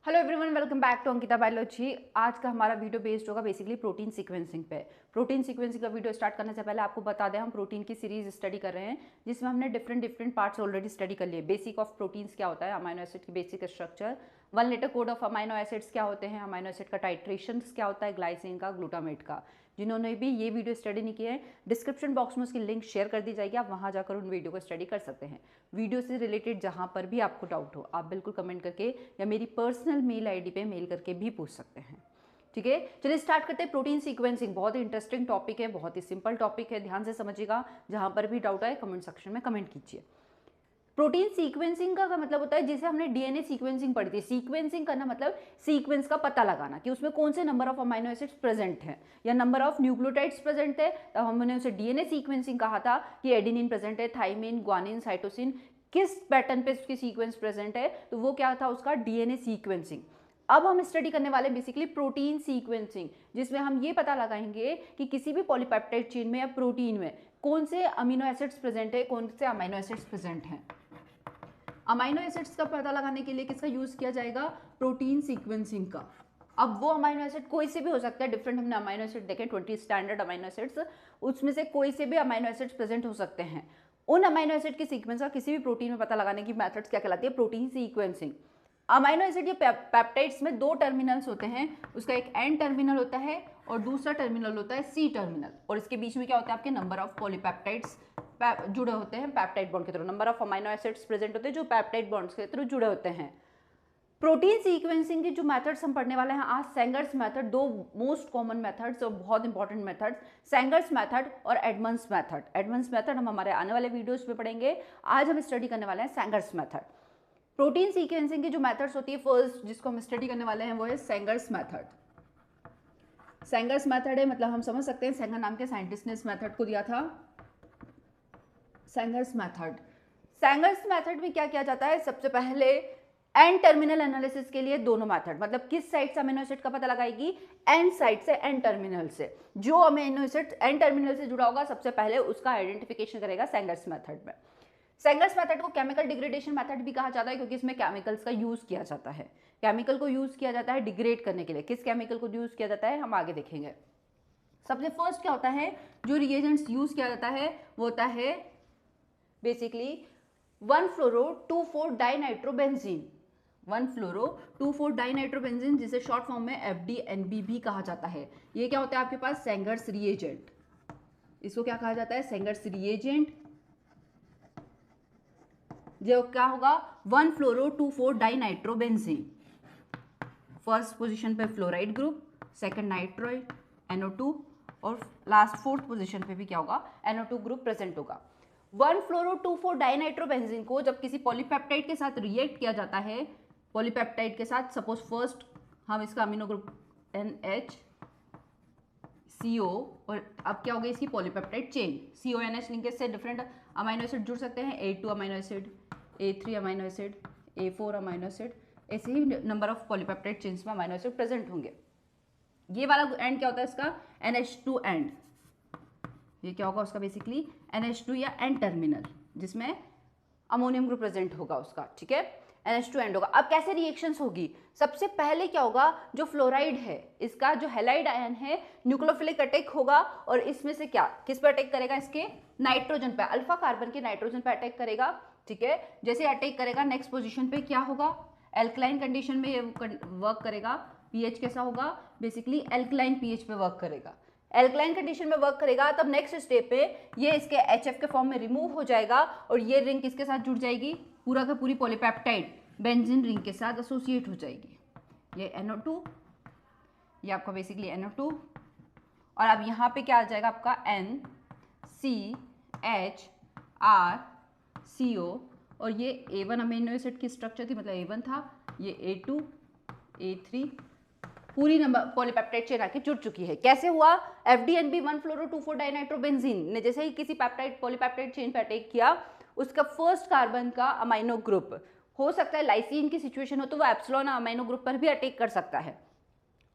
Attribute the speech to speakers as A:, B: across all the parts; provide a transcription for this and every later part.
A: Hello everyone, welcome back to Ankita biology. आज का हमारा वीडियो बेस्ड होगा बेसिकली प्रोटीन सीक्वेंसिंग पे। प्रोटीन सीक्वेंसिंग का वीडियो स्टार्ट करने से पहले आपको बता दें, हम प्रोटीन की सीरीज स्टडी कर रहे हैं जिसमें हमने डिफरेंट पार्ट्स ऑलरेडी स्टडी कर लिए। बेसिक ऑफ प्रोटीन्स क्या होता है, अमाइनो एसिड की basic structure, 1 letter code of amino acids क्या होते हैं, अमाइनो एसिड का टाइट्रेशन क्या होता है, ग्लाइसिन का, ग्लूटामेट का। जिन्होंने भी ये वीडियो स्टडी नहीं किया है, डिस्क्रिप्शन बॉक्स में उसकी लिंक शेयर कर दी जाएगी, आप वहाँ जाकर उन वीडियो को स्टडी कर सकते हैं। वीडियो से रिलेटेड जहाँ पर भी आपको डाउट हो, आप बिल्कुल कमेंट करके या मेरी पर्सनल मेल आईडी पे मेल करके भी पूछ सकते हैं। ठीक है, चलिए स्टार्ट करते हैं। प्रोटीन सीक्वेंसिंग बहुत ही इंटरेस्टिंग टॉपिक है, बहुत ही सिंपल टॉपिक है, ध्यान से समझिएगा। जहाँ पर भी डाउट आए कमेंट सेक्शन में कमेंट कीजिए। प्रोटीन सीक्वेंसिंग का मतलब होता है, जिसे हमने डीएनए सीक्वेंसिंग पढ़ी थी। सीक्वेंसिंग करना मतलब सीक्वेंस का पता लगाना कि उसमें कौन से number of amino acids present हैं या नंबर ऑफ न्यूक्लियोटाइड्स प्रेजेंट है। तब हमने उसे डीएनए सीक्वेंसिंग कहा था कि एडेनिन प्रेजेंट है, थाइमिन, ग्वानिन, साइटोसिन, किस पैटर्न पे उसकी सीक्वेंस प्रेजेंट है, तो वो क्या था, उसका डीएनए सीक्वेंसिंग। अब हम स्टडी करने वाले बेसिकली प्रोटीन सीक्वेंसिंग, जिसमें हम ये पता लगाएंगे कि किसी भी पॉलीपेप्टाइड चेन में या प्रोटीन में कौन से अमीनो एसिड्स प्रेजेंट है, कौन से अमाइनो एसिड्स प्रेजेंट हैं। अमाइनो एसिड्स का पता लगाने के लिए किसका यूज किया जाएगा, प्रोटीन सीक्वेंसिंग का। अब वो अमाइनो एसिड कोई से भी हो सकता है, डिफरेंट हमने अमाइनो एसिड देखे 20 स्टैंडर्ड अमाइनो एसिड्स, उसमें से कोई से भी अमाइनो एसिड्स प्रेजेंट हो सकते हैं। उन अमाइनो एसिड के सीक्वेंस का किसी भी प्रोटीन में पता लगाने की मेथड्स क्या कहलाती है, प्रोटीन सीक्वेंसिंग। अमाइनो एसिड या पेप्टाइड्स में दो टर्मिनल्स होते हैं, उसका एक एन टर्मिनल होता है और दूसरा टर्मिनल होता है सी टर्मिनल, और इसके बीच में क्या होता है, आपके नंबर ऑफ पॉलीपेप्टाइड्स जुड़े होते हैं पेप्टाइड बॉन्ड के through. Number of amino acids present होते हैं जो पेप्टाइड बॉन्ड्स के थ्रू जुड़े होते हैं। प्रोटीन सीक्वेंसिंग के जो मेथड्स हम पढ़ने वाले हैं आज, सेंगर्स मेथड, दो मोस्ट कॉमन मेथड्स और बहुत इंपॉर्टेंट मेथड्स, सेंगर्स मेथड और एडमंड्स मेथड। एडमंड्स मेथड हम हमारे आने वाले वीडियोस में पढ़ेंगे, आज हम स्टडी करने वाले हैं सेंगर्स मेथड। प्रोटीन सीक्वेंसिंग की जो मेथड्स होती है, फर्स्ट जिसको हम स्टडी करने वाले हैं वो है सेंगर्स मेथड। सेंगर्स मेथड है, मतलब हम समझ सकते हैं सेंगर नाम के साइंटिस्ट ने इस मेथड को दिया था, सेंगर्स मेथड। सेंगर्स मेथड में क्या किया जाता है, सबसे पहले एन टर्मिनल एनालिसिस के लिए दोनों मेथड, मतलब किस साइड से अमीनो एसिड का पता लगाएगी, एन साइड से, एन टर्मिनल से। जो अमीनो एसिड एन टर्मिनल से जुड़ा होगा सबसे पहले उसका आइडेंटिफिकेशन करेगा सेंगर्स मेथड में। सेंगर्स मेथड को केमिकल डिग्रेडेशन मेथड भी कहा जाता है, क्योंकि इसमें केमिकल्स का यूज किया जाता है। केमिकल को यूज किया जाता है डिग्रेड करने के लिए। किस केमिकल को यूज किया जाता है हम आगे देखेंगे। सबसे फर्स्ट क्या होता है, जो रिएजेंट्स यूज किया जाता है वो होता है बेसिकली 1-फ्लोरो-2,4-डाइनाइट्रोबेंजीन। 1-फ्लोरो-2,4-डाइनाइट्रोबेंजीन, जिसे शॉर्ट फॉर्म में FDNB भी कहा जाता है। ये क्या होता है आपके पास, सेंगर्स रिएजेंट। इसको क्या कहा जाता है, सेंगर्स रिएजेंट। जो क्या होगा, 1-फ्लोरो-2,4-डाइनाइट्रोबेंजीन। फर्स्ट पोजीशन पे फ्लोराइड ग्रुप, सेकंड नाइट्रोइड NO2, और लास्ट फोर्थ पोजीशन पे भी क्या होगा, NO2 ग्रुप प्रेजेंट होगा। 1-फ्लोरो-2,4-डाइनाइट्रोबेंजीन को जब किसी पॉलीपेप्टाइड के साथ रिएक्ट किया जाता है, पॉलीपेप्टाइड के साथ, सपोज फर्स्ट हम इसका अमीनो ग्रुप NHCO, और अब क्या हो गई इसकी पॉलीपेप्टाइड चेन। CONH लिंकेज से डिफरेंट अमाइनो एसिड जुड़ सकते हैं, A2 amino acid, A3 amino acid, A4 amino acid, ऐसे ही नंबर ऑफ पॉलीपेप्टाइड चेन्स में अमाइनो एसिड प्रेजेंट होंगे। ये वाला एंड क्या होता है इसका, NH2 एंड। ये क्या होगा उसका, बेसिकली NH2 या एन टर्मिनल, जिसमें अमोनियम ग्रुप प्रेजेंट होगा उसका। ठीक है, NH2 एंड होगा। अब कैसे रिएक्शंस होगी, सबसे पहले क्या होगा, जो फ्लोराइड है इसका जो हैलाइड आयन है, न्यूक्लियोफिलिक अटैक होगा, और इसमें से क्या किस पर अटैक करेगा, इसके नाइट्रोजन पे, अल्फा कार्बन के नाइट्रोजन पे अटैक करेगा। ठीक है, जैसे अटैक करेगा नेक्स्ट पोजीशन पे क्या होगा, एल्कलाइन कंडीशन में ये वर्क करेगा। पीएच कैसा होगा, बेसिकली एल्कलाइन पीएच पे वर्क करेगा। एल्कलाइन कंडीशन में वर्क करेगा, तब नेक्स्ट स्टेप पे ये इसके HF के फॉर्म में रिमूव हो जाएगा, और ये रिंग किसके साथ जुड़ जाएगी, पूरा का पूरी पॉलीपेप्टाइड बेंजीन रिंग के साथ एसोसिएट हो जाएगी। ये NO2, ये आपका बेसिकली NO2, और अब यहाँ पे क्या आ जाएगा आपका NCHRCO, और ये A1 अमीनो एसिड की स्ट्रक्चर थी, मतलब A1 था, ये A2, A3, पूरी नंबर पॉलीपेप्टाइड चेन आके जुड़ चुकी है। कैसे हुआ, FDNB 1-फ्लोरो-2,4-डाइनाइट्रोबेंजीन ने जैसे ही किसी पेप्टाइड पॉलीपेप्टाइड चेन पे अटैक किया, उसका फर्स्ट कार्बन का अमाइनो ग्रुप, हो सकता है लाइसीन की सिचुएशन हो तो वो एप्सिलॉन अमाइनो ग्रुप पर भी अटैक कर सकता है।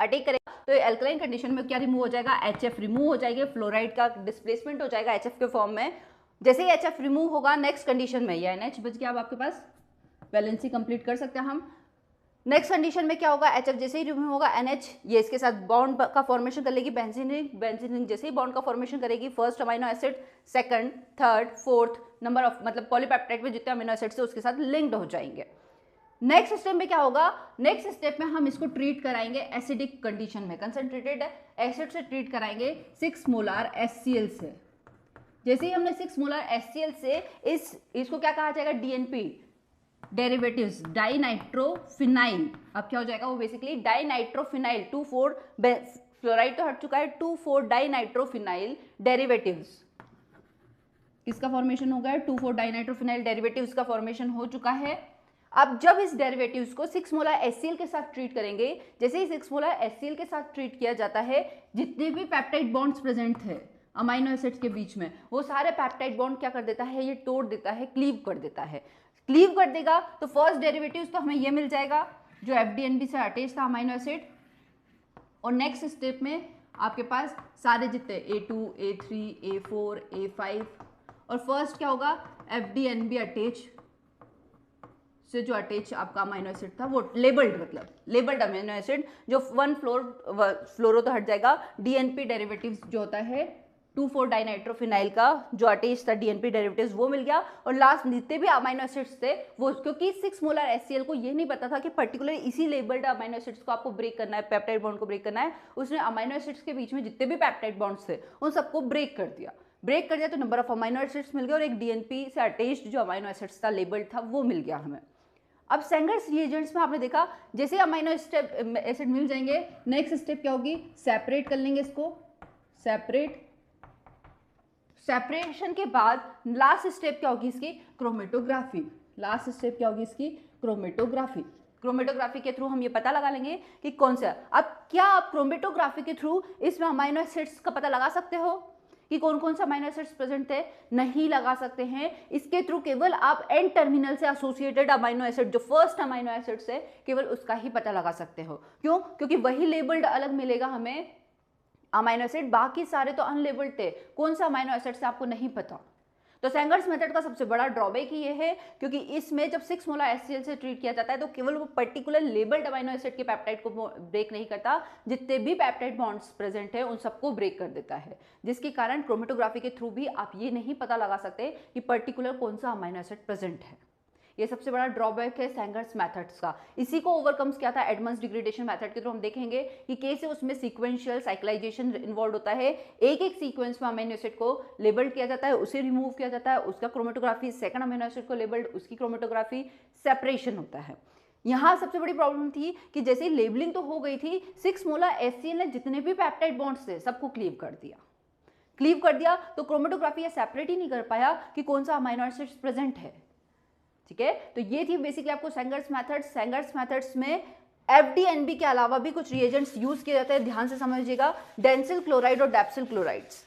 A: अटैक करेगा तो एल्कलाइन कंडीशन में क्या रिमूव हो जाएगा, HF रिमूव हो जाएगा, फ्लोराइड का डिस्प्लेसमेंट हो जाएगा HF के फॉर्म में। जैसे ही HF रिमूव होगा नेक्स्ट कंडीशन में ये NH बच गया। अब आपके पास वैलेंसी कंप्लीट कर सकते हैं हम। नेक्स्ट कंडीशन में क्या होगा, HF जैसे ही रिमूव होगा NH ये इसके साथ बॉन्ड का फॉर्मेशन कर लेगी, बेंजीन रिंग जैसे ही बॉन्ड का फॉर्मेशन करेगी, first amino acid, second, third, fourth number of मतलब पॉलीपेप्टाइड में जितने अमीनो एसिड्स है उसके साथ लिंक्ड हो जाएंगे। नेक्स्ट स्टेप में क्या होगा, नेक्स्ट स्टेप में हम इसको ट्रीट कराएंगे एसिडिक कंडीशन में, कंसंट्रेटेड एसिड से ट्रीट कराएंगे 6 मोलार HCl से। जैसे ही हमने 6 मोलार HCl से इसको क्या कहा जाएगा, DNP डेरिवेटिव्स, डाइनाइट्रोफिनाइल। अब क्या हो जाएगा, वो बेसिकली डाइनाइट्रोफिनाइल 2,4 फ्लोराइड तो हट चुका है, 2,4 डाइनाइट्रोफिनाइल डेरिवेटिव्स, किसका फॉर्मेशन हो गया है, 2,4 डाइनाइट्रोफिनाइल डेरिवेटिव्स का फॉर्मेशन हो चुका है। अब जब इस डेरिवेटिव्स को 6 मोलार HCl के साथ ट्रीट करेंगे, जैसे ही 6 मोलार HCl के साथ ट्रीट किया जाता है, जितने भी पेप्टाइड बॉन्ड्स प्रेजेंट थे अमाइनो एसिड्स के बीच में, वो सारे पेप्टाइड बॉन्ड क्या कर देता है, ये तोड़ देता है, क्लीव कर देता है। क्लीव कर देगा तो फर्स्ट डेरिवेटिव्स तो हमें ये मिल जाएगा जो FDNB से अटैच था अमाइनो एसिड, और नेक्स्ट स्टेप में आपके पास सारे जितने A2, A3, A4, A5, और फर्स्ट क्या होगा, FDNB अटैच से जो अटैच आपका अमाइनो एसिड था वो लेबल्ड, मतलब लेबल्ड अमाइनो एसिड जो 1 फ्लोरो तो हट जाएगा, DNP डेरिवेटिव्स जो होता है 2,4 डाइनाइट्रोफिनाइल का जो अटैच था DNP डेरिवेटिव्स वो मिल गया, और लास्ट जितने भी अमाइनो एसिड्स थे वो, क्योंकि 6 मोलार HCl को ये नहीं पता था कि पर्टिकुलर इसी लेबल्ड अमाइनो एसिड्स को आपको ब्रेक करना है, पेप्टाइड बॉन्ड को ब्रेक करना है, उसने अमाइनो एसिड्स के बीच में जितने भी पेप्टाइड बॉन्ड्स थे उन सबको ब्रेक कर दिया तो नंबर ऑफ अमाइनो एसिड्स मिल गए, और एक DNP से अटैच्ड जो अमाइनो एसिड्स था लेबल्ड था वो मिल गया हमें। अब सेंगर्स रिएजेंट्स में आपने देखा जैसे अमाइनो एसिड मिल जाएंगे, नेक्स्ट स्टेप क्या होगी, सेपरेट कर लेंगे इसको, सेपरेशन के बाद लास्ट स्टेप क्या होगी इसकी, क्रोमेटोग्राफी। लास्ट स्टेप क्या होगी इसकी, क्रोमेटोग्राफी के थ्रू हम ये पता लगा लेंगे कि कौन सा। अब क्या आप क्रोमेटोग्राफी के थ्रू इसमें अमाइनो एसिड्स का पता लगा सकते हो कि कौन कौन सा अमाइनो एसिड्स प्रेजेंट थे, नहीं लगा सकते हैं। इसके थ्रू केवल आप एन टर्मिनल से एसोसिएटेड अमाइनो एसिड जो फर्स्ट अमाइनो एसिड है केवल उसका ही पता लगा सकते हो। क्यों, क्योंकि वही लेबल्ड अलग मिलेगा हमें अमाइनो एसिड, बाकी सारे तो अनलेबल्ड थे, कौन सा अमाइनो एसिड से आपको नहीं पता। तो सेंगर्स मेथड का सबसे बड़ा ड्रॉबैक ये है क्योंकि इसमें जब 6 मोलर HCl से ट्रीट किया जाता है तो केवल वो पर्टिकुलर लेबल्ड अमाइनो एसिड के पेप्टाइड को ब्रेक नहीं करता, जितने भी पेप्टाइड बॉन्ड्स प्रेजेंट है उन सबको ब्रेक कर देता है, जिसके कारण क्रोमेटोग्राफी के थ्रू भी आप ये नहीं पता लगा सकते कि पर्टिकुलर कौन सा अमाइनो एसिड प्रेजेंट है। ये सबसे बड़ा ड्रॉबैक है सेंगर्स मेथड्स का। इसी को ओवरकम्स किया था एडमंड्स डिग्रेडेशन मेथड के थ्रू। हम देखेंगे कि कैसे उसमें सीक्वेंशियल साइक्लाइजेशन इन्वॉल्व होता है, एक एक सीक्वेंस में अमीनो एसिड को लेबल्ड किया जाता है, उसे रिमूव किया जाता है, उसका क्रोमेटोग्राफी, सेकंड अमीनो एसिड को लेबल्ड, उसकी क्रोमेटोग्राफी, सेपरेशन होता है। यहाँ सबसे बड़ी प्रॉब्लम थी कि जैसे लेबलिंग तो हो गई थी, 6 मोलर HCl ने जितने भी पेप्टाइड बॉन्ड्स थे सबको क्लीव कर दिया तो क्रोमेटोग्राफी ये सेपरेट ही नहीं कर पाया कि कौन सा अमीनो एसिड प्रेजेंट है। ठीक है, तो ये थी बेसिकली आपको सेंगर्स मेथड्स में FDNB के अलावा भी कुछ रिएजेंट्स यूज किए जाते हैं, ध्यान से समझिएगा, डेंसिल क्लोराइड और डैप्सिल क्लोराइड्स।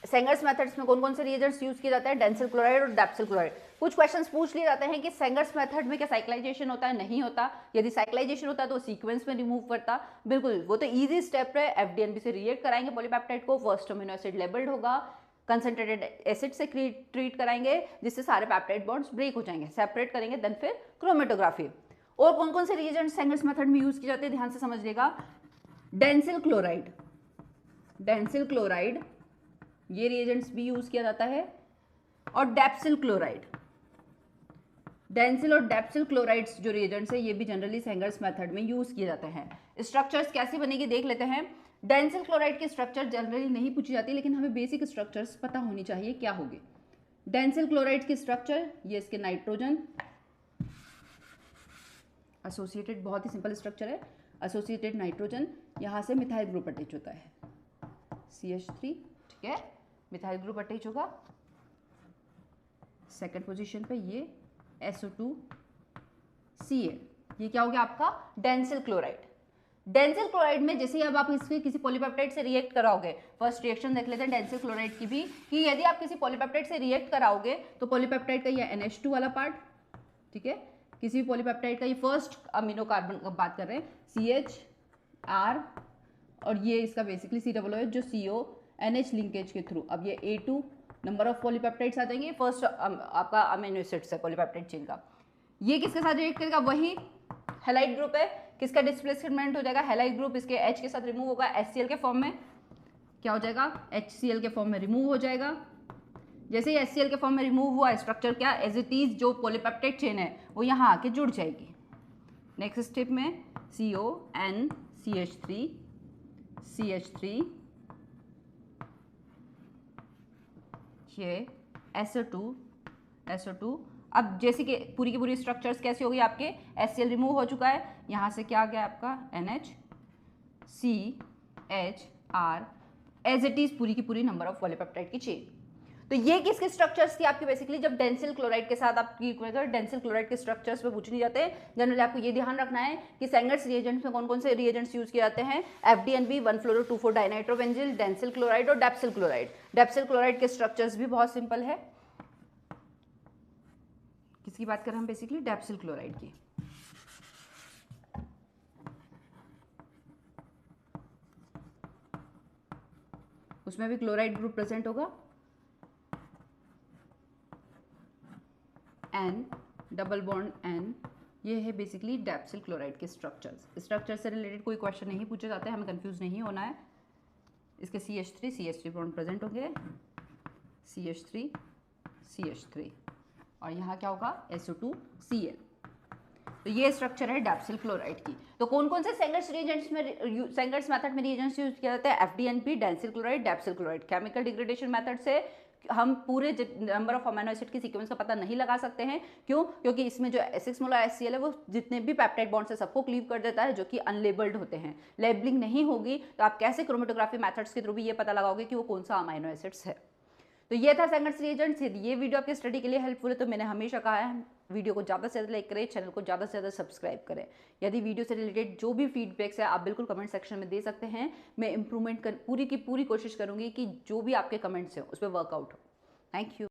A: सेंगर्स मेथड्स में कौन कौन से रिएजेंट्स यूज किए जाते हैं, डेंसिल क्लोराइड और डैप्सिल क्लोराइड। कुछ क्वेश्चंस पूछ लिए जाते हैं कि सेंगर्स मेथड में क्या साइक्लाइजेशन होता है, नहीं होता। यदि साइक्लाइजेशन होता है तो सीक्वेंस में रिमूव करता, बिल्कुल वो तो इजी स्टेप है। FDNB से रिएक्ट कराएंगे पॉलीपेप्टाइड को, फर्स्ट अमीनो एसिड लेबल्ड होगा, कंसंट्रेटेड एसिड से ट्रीट कराएंगे जिससे सारे पेप्टाइड बॉन्ड्स ब्रेक हो जाएंगे, सेपरेट करेंगे, देन फिर क्रोमेटोग्राफी। और कौन कौन से रिएजेंट्स सेंगर्स मेथड में यूज किए जाते हैं, ध्यान से समझिएगा। डेंसिल क्लोराइड ये रिएजेंट्स भी यूज किया जाता है, और डैप्सिल क्लोराइड, डेंसिल और डैप्सिल क्लोराइड्स जो रिएजेंट्स है ये भी जनरली सेंगर्स मेथड में यूज किए जाते हैं। स्ट्रक्चर्स कैसी बनेगी देख लेते हैं। डेंसिल क्लोराइड की स्ट्रक्चर जनरली नहीं पूछी जाती, लेकिन हमें बेसिक स्ट्रक्चर्स पता होनी चाहिए क्या होगी। डेंसिल क्लोराइड की स्ट्रक्चर, ये इसके नाइट्रोजन एसोसिएटेड, बहुत ही सिंपल स्ट्रक्चर है, एसोसिएटेड नाइट्रोजन, यहाँ से मिथाइल ग्रुप अटैच होता है CH3, ठीक है, मिथाइल ग्रुप अटैच होगा। सेकंड पोजीशन पे ये SO2Cl, ये क्या हो गया आपका डेंसिल क्लोराइड। डेंसिल क्लोराइड में जैसे ही अब आप इसके किसी पॉलीपेप्टाइड से रिएक्ट कराओगे, फर्स्ट रिएक्शन देख लेते हैं डेंसिल क्लोराइड की भी, कि यदि आप किसी पॉलीपेप्टाइड से रिएक्ट कराओगे तो पॉलीपेप्टाइड का ये NH2 वाला पार्ट, ठीक है, किसी भी पॉलीपेप्टाइड का ये फर्स्ट अमीनो कार्बन का बात कर रहे हैं CHR, और ये इसका बेसिकली COOH जो CONH लिंकेज के थ्रू, अब ये A2 नंबर ऑफ पॉलीपेप्टाइड्स आ जाएंगे, फर्स्ट आपका अमीनो एसिड्स है पॉलीपेप्टाइड चेन का। ये किसके साथ रिएक्ट करेगा, वही हैलाइड ग्रुप है, किसका डिस्प्लेसमेंट हो जाएगा, हैलाइड ग्रुप इसके H के साथ रिमूव होगा, HCl के फॉर्म में क्या हो जाएगा, HCl के फॉर्म में रिमूव हो जाएगा। जैसे ही HCl के फॉर्म में रिमूव हुआ, स्ट्रक्चर क्या एज इट इज जो पॉलीपेप्टाइड चेन है वो यहाँ आके जुड़ जाएगी। नेक्स्ट स्टेप में CONCH3 CH3 ये SO2 अब जैसे कि पूरी की पूरी स्ट्रक्चर्स कैसी हो गई, आपके HCl रिमूव हो चुका है, यहाँ से क्या आ गया आपका NHCHR एज इट इज पूरी की पूरी नंबर ऑफ पॉलीपेप्टाइड की चेन। तो ये किसके स्ट्रक्चर्स थी आपकी, बेसिकली जब डेंसिल क्लोराइड के साथ आपकी डेंसिल क्लोराइड के स्ट्रक्चर्स पे पूछ नहीं जाते हैं। जनरली आपको ये ध्यान रखना है कि सेंगर्स रिएजेंट्स में कौन कौन से रिएजेंट्स यूज किए जाते हैं, FDNB 1-fluoro-2,4 डाइनाइट्रोबेंजिल, डेंसिल क्लोराइड और डेप्सिल क्लोराइड। डेप्सिल क्लोराइड के स्ट्रक्चर्स भी बहुत सिंपल है। किसकी बात कर रहे हैं हम, बेसिकली डेप्सिल क्लोराइड की। उसमें भी क्लोराइड ग्रुप प्रेजेंट होगा, N डबल बॉन्ड N, ये है बेसिकली डेप्सिल क्लोराइड के स्ट्रक्चर्स। स्ट्रक्चर से रिलेटेड कोई क्वेश्चन नहीं पूछे जाते हैं, हमें कंफ्यूज नहीं होना है। इसके CH3 बॉन्ड प्रेजेंट होंगे, CH3 और यहाँ क्या होगा SO2Cl। तो ये स्ट्रक्चर है डेप्सिल क्लोराइड की। तो कौन कौन से सेंगर्स रिएजेंट्स में, सेंगर्स मेथड में रिएजेंट्स यूज किया जाता है, FDNP, dansyl chloride, dabsyl chloride. Chemical degradation method से हम पूरे नंबर ऑफ अमीनो एसिड की सीक्वेंस का पता नहीं लगा सकते हैं। क्यों? क्योंकि इसमें जो 6 मोलर HCl है वो जितने भी पेप्टाइड बॉन्ड्स है सबको क्लीव कर देता है, जो कि अनलेबल्ड होते हैं। लेबलिंग नहीं होगी तो आप कैसे क्रोमेटोग्राफी मेथड्स के थ्रू भी ये पता लगाओगे कि वो कौन सा अमीनो एसिड्स है। तो ये था सेंगर्स रिएजेंट्स। ये वीडियो आपके स्टडी के लिए हेल्पफुल है तो मैंने हमेशा कहा है वीडियो को ज़्यादा से ज़्यादा लाइक करें, चैनल को ज़्यादा से ज़्यादा सब्सक्राइब करें। यदि वीडियो से रिलेटेड जो भी फीडबैक्स है आप बिल्कुल कमेंट सेक्शन में दे सकते हैं। मैं इंप्रूवमेंट पूरी की पूरी कोशिश करूँगी कि जो भी आपके कमेंट्स हैं उस पर वर्कआउट हो। Thank you.